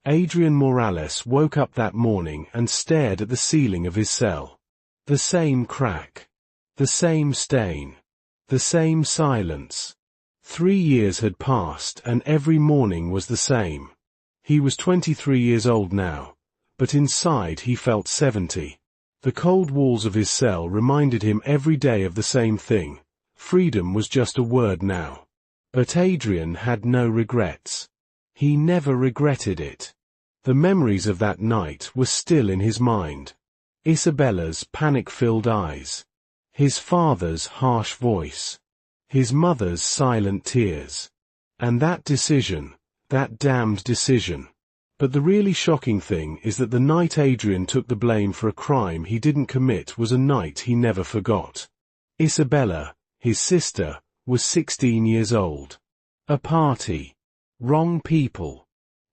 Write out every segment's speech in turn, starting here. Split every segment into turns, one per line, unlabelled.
Adrian Morales woke up that morning and stared at the ceiling of his cell. The same crack. The same stain. The same silence. 3 years had passed and every morning was the same. He was 23 years old now, but inside he felt 70. The cold walls of his cell reminded him every day of the same thing. Freedom was just a word now. But Adrian had no regrets. He never regretted it. The memories of that night were still in his mind. Isabella's panic-filled eyes. His father's harsh voice. His mother's silent tears. And that decision, that damned decision. But the really shocking thing is that the night Adrian took the blame for a crime he didn't commit was a night he never forgot. Isabella, his sister, was 16 years old. A party. Wrong people.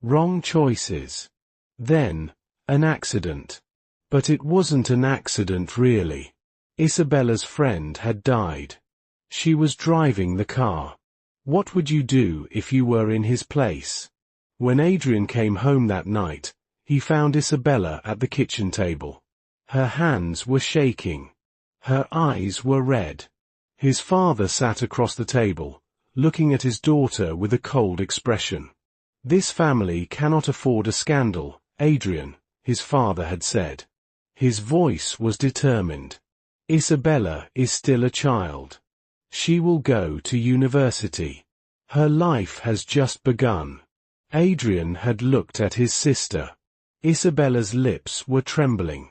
Wrong choices. Then, an accident. But it wasn't an accident really. Isabella's friend had died. She was driving the car. What would you do if you were in his place? When Adrian came home that night, he found Isabella at the kitchen table. Her hands were shaking. Her eyes were red. His father sat across the table, looking at his daughter with a cold expression. "This family cannot afford a scandal, Adrian," his father had said. His voice was determined. "Isabella is still a child. She will go to university. Her life has just begun." Adrian had looked at his sister. Isabella's lips were trembling.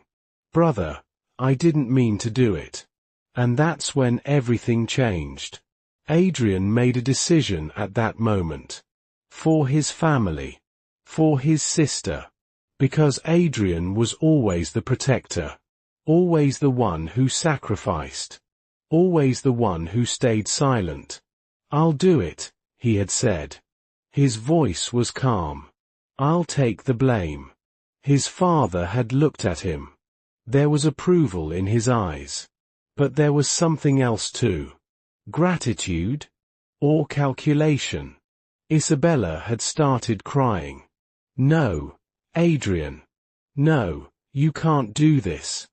"Brother, I didn't mean to do it." And that's when everything changed. Adrian made a decision at that moment. For his family. For his sister. Because Adrian was always the protector. Always the one who sacrificed. Always the one who stayed silent. "I'll do it," he had said. His voice was calm. "I'll take the blame." His father had looked at him. There was approval in his eyes. But there was something else too. Gratitude? Or calculation? Isabella had started crying. "No, Adrian. No, you can't do this."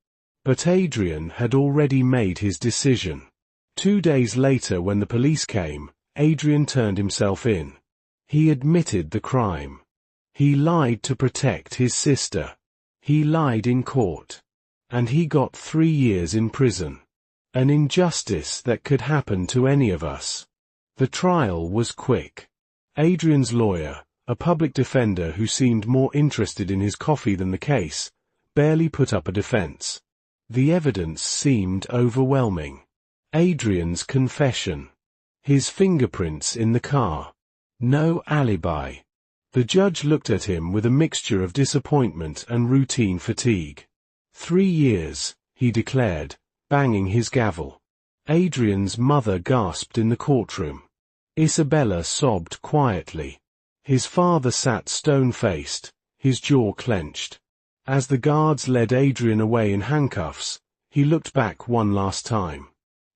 But Adrian had already made his decision. 2 days later when the police came, Adrian turned himself in. He admitted the crime. He lied to protect his sister. He lied in court. And he got 3 years in prison. An injustice that could happen to any of us. The trial was quick. Adrian's lawyer, a public defender who seemed more interested in his coffee than the case, barely put up a defense. The evidence seemed overwhelming. Adrian's confession. His fingerprints in the car. No alibi. The judge looked at him with a mixture of disappointment and routine fatigue. 3 years, he declared, banging his gavel. Adrian's mother gasped in the courtroom. Isabella sobbed quietly. His father sat stone-faced, his jaw clenched. As the guards led Adrian away in handcuffs, he looked back one last time.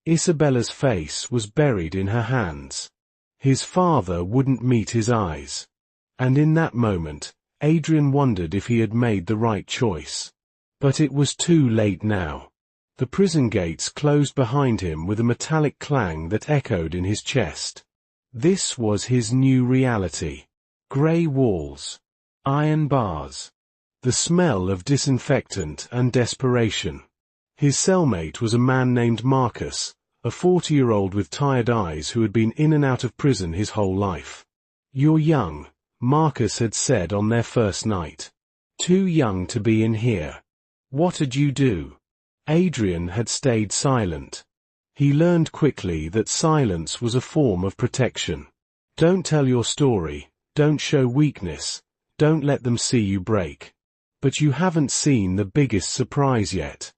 Isabella's face was buried in her hands. His father wouldn't meet his eyes. And in that moment, Adrian wondered if he had made the right choice. But it was too late now. The prison gates closed behind him with a metallic clang that echoed in his chest. This was his new reality. Grey walls. Iron bars. The smell of disinfectant and desperation. His cellmate was a man named Marcus, a 40-year-old with tired eyes who had been in and out of prison his whole life. "You're young," Marcus had said on their first night. "Too young to be in here. What'd you do?" Adrian had stayed silent. He learned quickly that silence was a form of protection. Don't tell your story, don't show weakness, don't let them see you break. But you haven't seen the biggest surprise yet.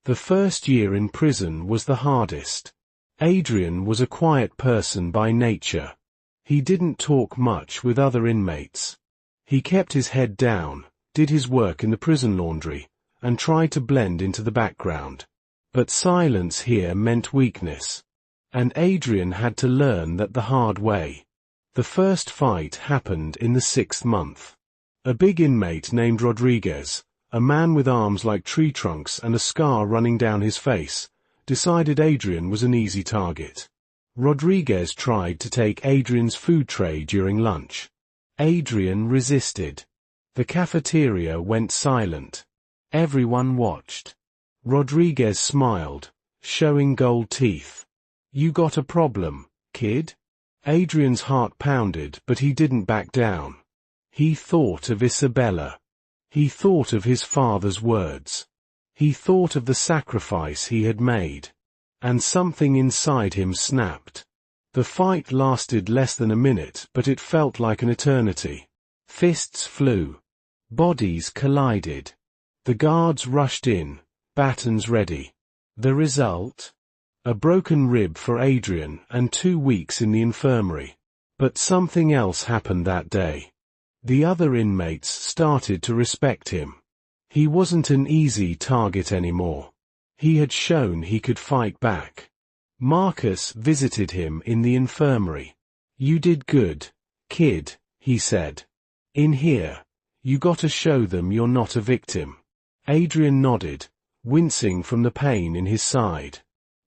The first year in prison was the hardest. Adrian was a quiet person by nature. He didn't talk much with other inmates. He kept his head down, did his work in the prison laundry, and tried to blend into the background. But silence here meant weakness. And Adrian had to learn that the hard way. The first fight happened in the 6th month. A big inmate named Rodriguez, a man with arms like tree trunks and a scar running down his face, decided Adrian was an easy target. Rodriguez tried to take Adrian's food tray during lunch. Adrian resisted. The cafeteria went silent. Everyone watched. Rodriguez smiled, showing gold teeth. "You got a problem, kid?" Adrian's heart pounded, but he didn't back down. He thought of Isabella. He thought of his father's words. He thought of the sacrifice he had made. And something inside him snapped. The fight lasted less than a minute, but it felt like an eternity. Fists flew. Bodies collided. The guards rushed in, batons ready. The result? A broken rib for Adrian and 2 weeks in the infirmary. But something else happened that day. The other inmates started to respect him. He wasn't an easy target anymore. He had shown he could fight back. Marcus visited him in the infirmary. "You did good, kid," he said. "In here, you gotta show them you're not a victim." Adrian nodded, wincing from the pain in his side.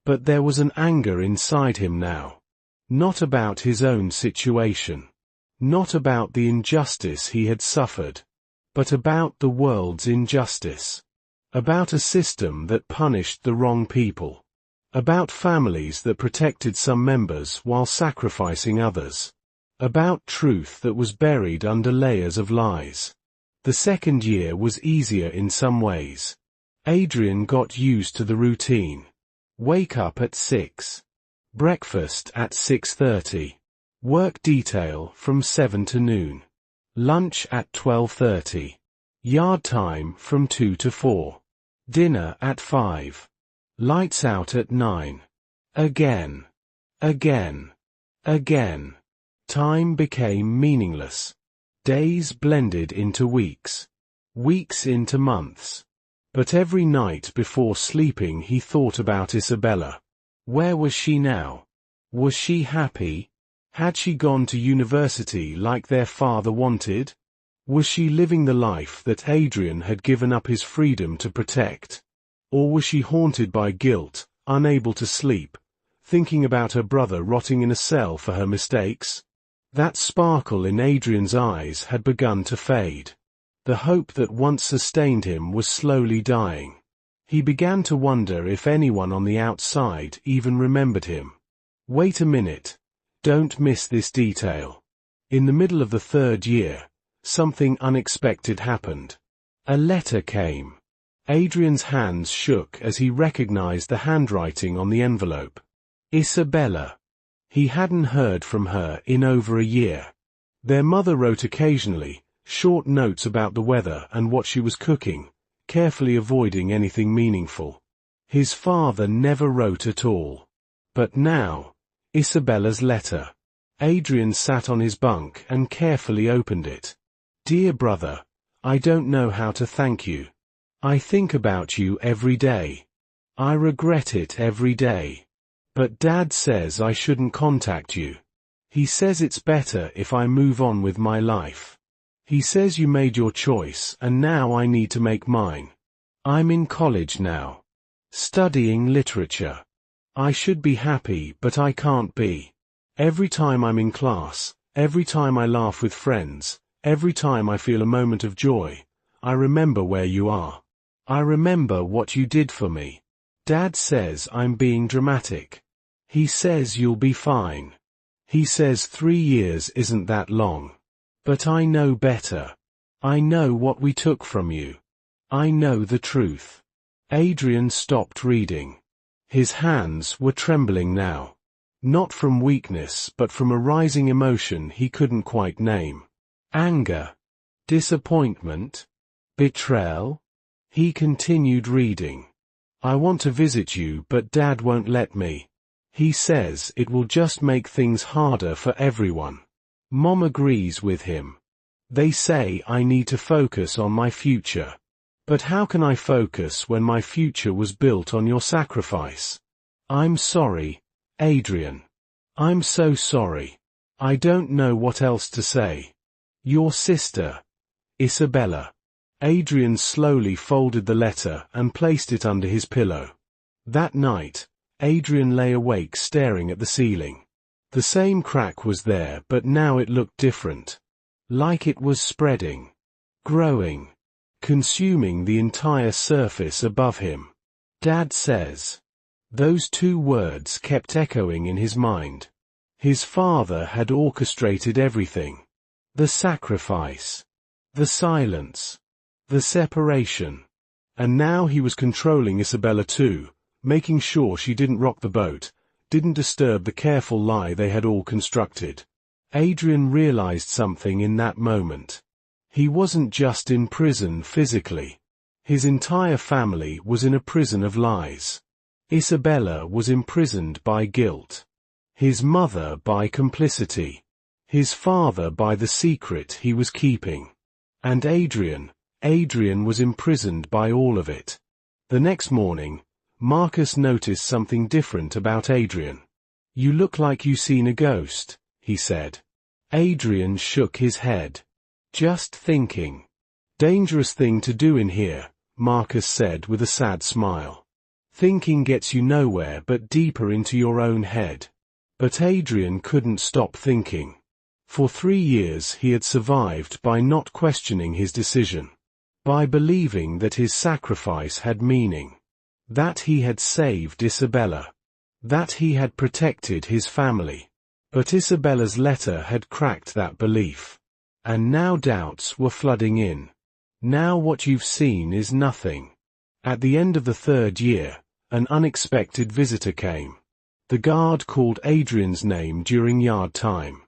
But there was an anger inside him now. Not about his own situation. Not about the injustice he had suffered. But about the world's injustice. About a system that punished the wrong people. About families that protected some members while sacrificing others. About truth that was buried under layers of lies. The second year was easier in some ways. Adrian got used to the routine. Wake up at 6. Breakfast at 6:30. Work detail from 7 to noon. Lunch at 12:30. Yard time from 2 to 4. Dinner at 5. Lights out at 9. Again. Again. Again. Time became meaningless. Days blended into weeks. Weeks into months. But every night before sleeping he thought about Isabella. Where was she now? Was she happy? Had she gone to university like their father wanted? Was she living the life that Adrian had given up his freedom to protect? Or was she haunted by guilt, unable to sleep, thinking about her brother rotting in a cell for her mistakes? That sparkle in Adrian's eyes had begun to fade. The hope that once sustained him was slowly dying. He began to wonder if anyone on the outside even remembered him. Wait a minute. Don't miss this detail. In the middle of the third year, something unexpected happened. A letter came. Adrian's hands shook as he recognized the handwriting on the envelope. Isabella. He hadn't heard from her in over a year. Their mother wrote occasionally, short notes about the weather and what she was cooking, carefully avoiding anything meaningful. His father never wrote at all. But now, Isabella's letter. Adrian sat on his bunk and carefully opened it. "Dear brother, I don't know how to thank you. I think about you every day. I regret it every day. But Dad says I shouldn't contact you. He says it's better if I move on with my life. He says you made your choice and now I need to make mine. I'm in college now. Studying literature. I should be happy but I can't be. Every time I'm in class, every time I laugh with friends, every time I feel a moment of joy, I remember where you are. I remember what you did for me. Dad says I'm being dramatic. He says you'll be fine. He says 3 years isn't that long. But I know better. I know what we took from you. I know the truth." Adrian stopped reading. His hands were trembling now. Not from weakness but from a rising emotion he couldn't quite name. Anger. Disappointment. Betrayal. He continued reading. "I want to visit you but Dad won't let me. He says it will just make things harder for everyone. Mom agrees with him. They say I need to focus on my future. But how can I focus when my future was built on your sacrifice? I'm sorry, Adrian. I'm so sorry. I don't know what else to say. Your sister, Isabella. Adrian slowly folded the letter and placed it under his pillow. That night, Adrian lay awake staring at the ceiling. The same crack was there, but now it looked different. Like it was spreading, growing, consuming the entire surface above him. Dad says. Those two words kept echoing in his mind. His father had orchestrated everything. The sacrifice, the silence, the separation. And now he was controlling Isabella too, making sure she didn't rock the boat, didn't disturb the careful lie they had all constructed. Adrian realized something in that moment. He wasn't just in prison physically. His entire family was in a prison of lies. Isabella was imprisoned by guilt. His mother by complicity. His father by the secret he was keeping. And Adrian was imprisoned by all of it. The next morning, Marcus noticed something different about Adrian. "You look like you've seen a ghost," he said. Adrian shook his head. "Just thinking." "Dangerous thing to do in here," Marcus said with a sad smile. "Thinking gets you nowhere but deeper into your own head." But Adrian couldn't stop thinking. For 3 years he had survived by not questioning his decision. By believing that his sacrifice had meaning. That he had saved Isabella. That he had protected his family. But Isabella's letter had cracked that belief. And now doubts were flooding in. Now what you've seen is nothing. At the end of the 3rd year, an unexpected visitor came. The guard called Adrian's name during yard time.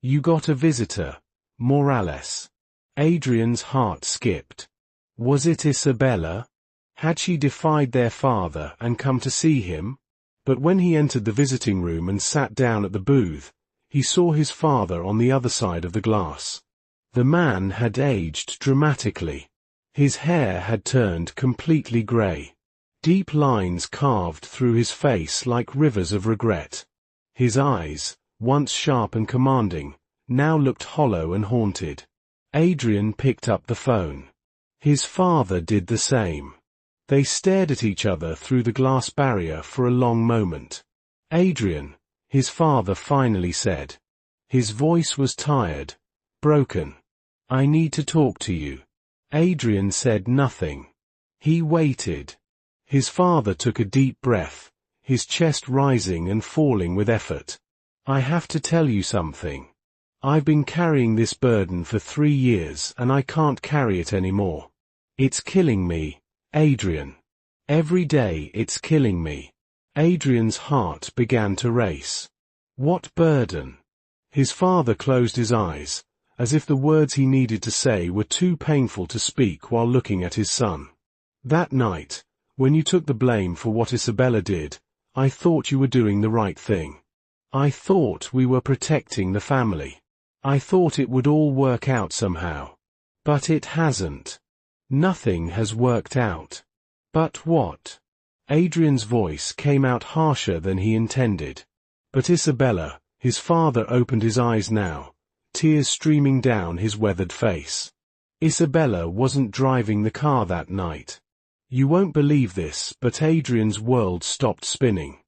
"You got a visitor, Morales." Adrian's heart skipped. Was it Isabella? Had she defied their father and come to see him? But when he entered the visiting room and sat down at the booth, he saw his father on the other side of the glass. The man had aged dramatically. His hair had turned completely grey. Deep lines carved through his face like rivers of regret. His eyes, once sharp and commanding, now looked hollow and haunted. Adrian picked up the phone. His father did the same. They stared at each other through the glass barrier for a long moment. "Adrian," his father finally said. His voice was tired, broken. "I need to talk to you." Adrian said nothing. He waited. His father took a deep breath, his chest rising and falling with effort. "I have to tell you something. I've been carrying this burden for 3 years and I can't carry it anymore. It's killing me, Adrian. Every day it's killing me." Adrian's heart began to race. What burden? His father closed his eyes, as if the words he needed to say were too painful to speak while looking at his son. "That night, when you took the blame for what Isabella did, I thought you were doing the right thing. I thought we were protecting the family. I thought it would all work out somehow. But it hasn't. Nothing has worked out." "But what?" Adrian's voice came out harsher than he intended. "But Isabella," his father opened his eyes now, tears streaming down his weathered face. "Isabella wasn't driving the car that night. You won't believe this, but Adrian's world stopped spinning.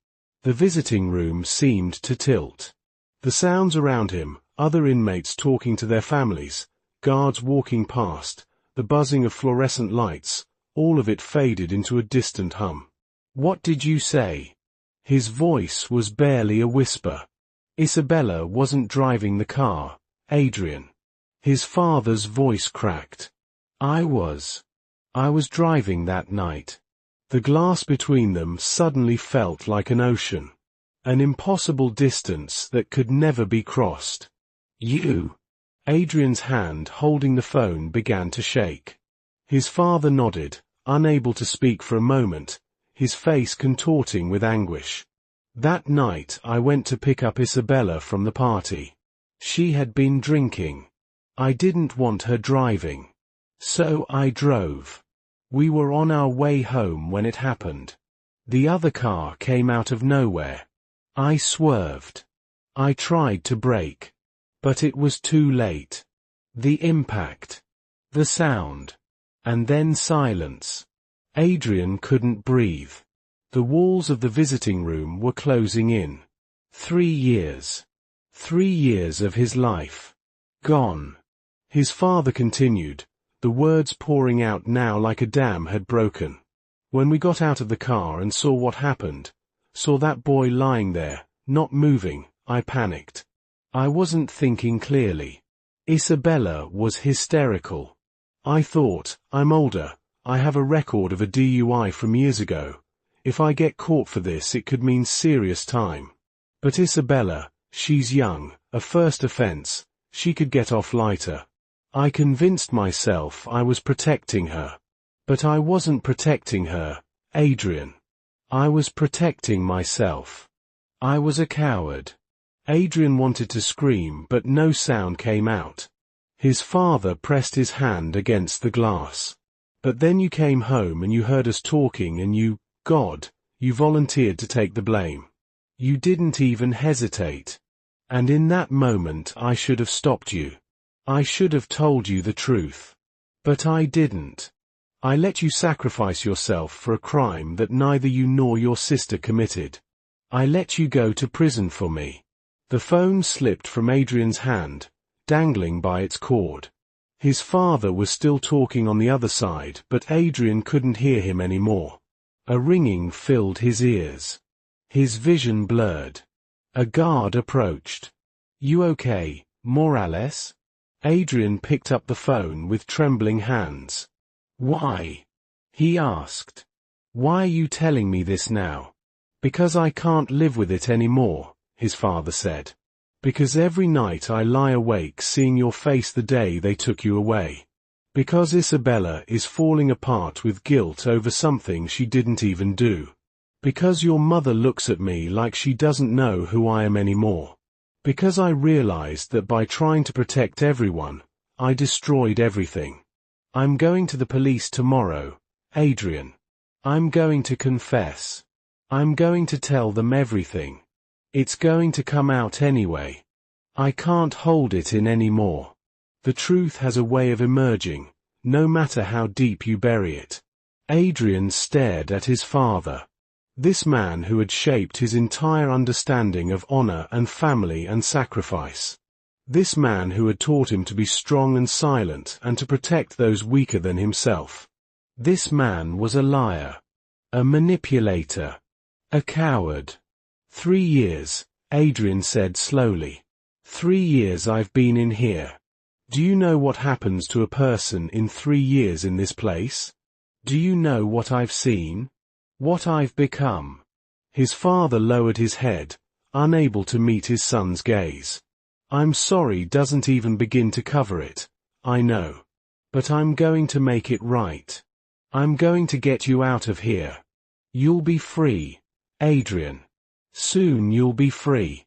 The visiting room seemed to tilt. The sounds around him, other inmates talking to their families, guards walking past, the buzzing of fluorescent lights, all of it faded into a distant hum. "What did you say?" His voice was barely a whisper. "Isabella wasn't driving the car, Adrian." His father's voice cracked. I was driving that night." The glass between them suddenly felt like an ocean. An impossible distance that could never be crossed. "You?" Adrian's hand holding the phone began to shake. His father nodded, unable to speak for a moment, his face contorting with anguish. "That night I went to pick up Isabella from the party. She had been drinking. I didn't want her driving. So I drove. We were on our way home when it happened. The other car came out of nowhere. I swerved. I tried to brake. But it was too late. The impact. The sound. And then silence. Adrian couldn't breathe. The walls of the visiting room were closing in. 3 years. 3 years of his life. Gone. His father continued, the words pouring out now like a dam had broken. When we got out of the car and saw what happened, saw that boy lying there, not moving, I panicked. I wasn't thinking clearly. Isabella was hysterical. I thought, I'm older, I have a record of a DUI from years ago. If I get caught for this it could mean serious time. But Isabella, she's young, a first offense, she could get off lighter. I convinced myself I was protecting her. But I wasn't protecting her, Adrian. I was protecting myself. I was a coward. Adrian wanted to scream but no sound came out. His father pressed his hand against the glass. But then you came home and you heard us talking and you, God, you volunteered to take the blame. You didn't even hesitate. And in that moment I should have stopped you. I should have told you the truth. But I didn't. I let you sacrifice yourself for a crime that neither you nor your sister committed. I let you go to prison for me. The phone slipped from Adrian's hand, dangling by its cord. His father was still talking on the other side, but Adrian couldn't hear him anymore. A ringing filled his ears. His vision blurred. A guard approached. You okay, Morales? Adrian picked up the phone with trembling hands. Why? He asked. Why are you telling me this now? Because I can't live with it anymore, his father said. Because every night I lie awake seeing your face the day they took you away. Because Isabella is falling apart with guilt over something she didn't even do. Because your mother looks at me like she doesn't know who I am anymore. Because I realized that by trying to protect everyone, I destroyed everything. I'm going to the police tomorrow, Adrian. I'm going to confess. I'm going to tell them everything. It's going to come out anyway. I can't hold it in anymore. The truth has a way of emerging, no matter how deep you bury it. Adrian stared at his father. This man who had shaped his entire understanding of honor and family and sacrifice. This man who had taught him to be strong and silent and to protect those weaker than himself. This man was a liar. A manipulator. A coward. 3 years, Adrian said slowly. 3 years I've been in here. Do you know what happens to a person in 3 years in this place? Do you know what I've seen? What I've become? His father lowered his head, unable to meet his son's gaze. I'm sorry doesn't even begin to cover it, I know. But I'm going to make it right. I'm going to get you out of here. You'll be free, Adrian. Soon you'll be free.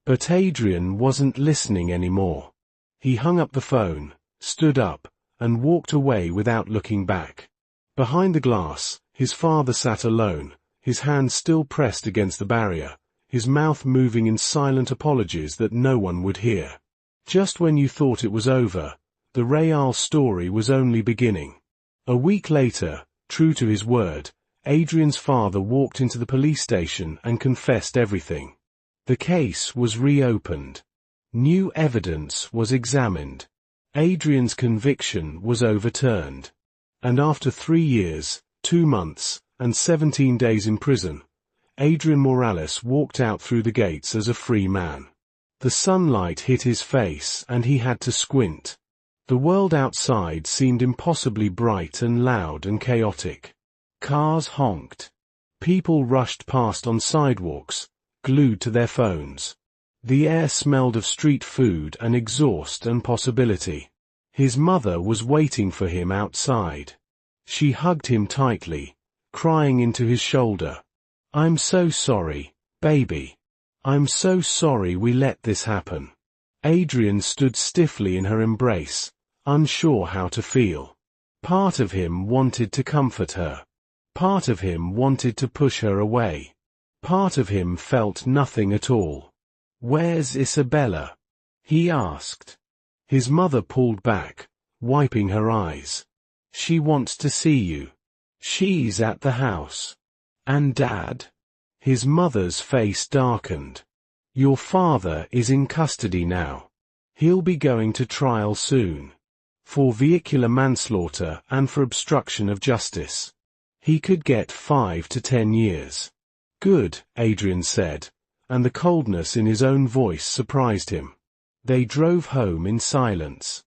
But Adrian wasn't listening anymore. He hung up the phone, stood up, and walked away without looking back. Behind the glass, his father sat alone, his hand still pressed against the barrier, his mouth moving in silent apologies that no one would hear. Just when you thought it was over, the Real story was only beginning. A week later, true to his word, Adrian's father walked into the police station and confessed everything. The case was reopened. New evidence was examined. Adrian's conviction was overturned. And after 3 years, 2 months, and 17 days in prison, Adrian Morales walked out through the gates as a free man. The sunlight hit his face and he had to squint. The world outside seemed impossibly bright and loud and chaotic. Cars honked. People rushed past on sidewalks, glued to their phones. The air smelled of street food and exhaust and possibility. His mother was waiting for him outside. She hugged him tightly, crying into his shoulder. I'm so sorry, baby. I'm so sorry we let this happen. Adrian stood stiffly in her embrace, unsure how to feel. Part of him wanted to comfort her. Part of him wanted to push her away. Part of him felt nothing at all. Where's Isabella? He asked. His mother pulled back, wiping her eyes. She wants to see you. She's at the house. And Dad? His mother's face darkened. Your father is in custody now. He'll be going to trial soon. For vehicular manslaughter and for obstruction of justice. He could get 5 to 10 years. Good, Adrian said, and the coldness in his own voice surprised him. They drove home in silence.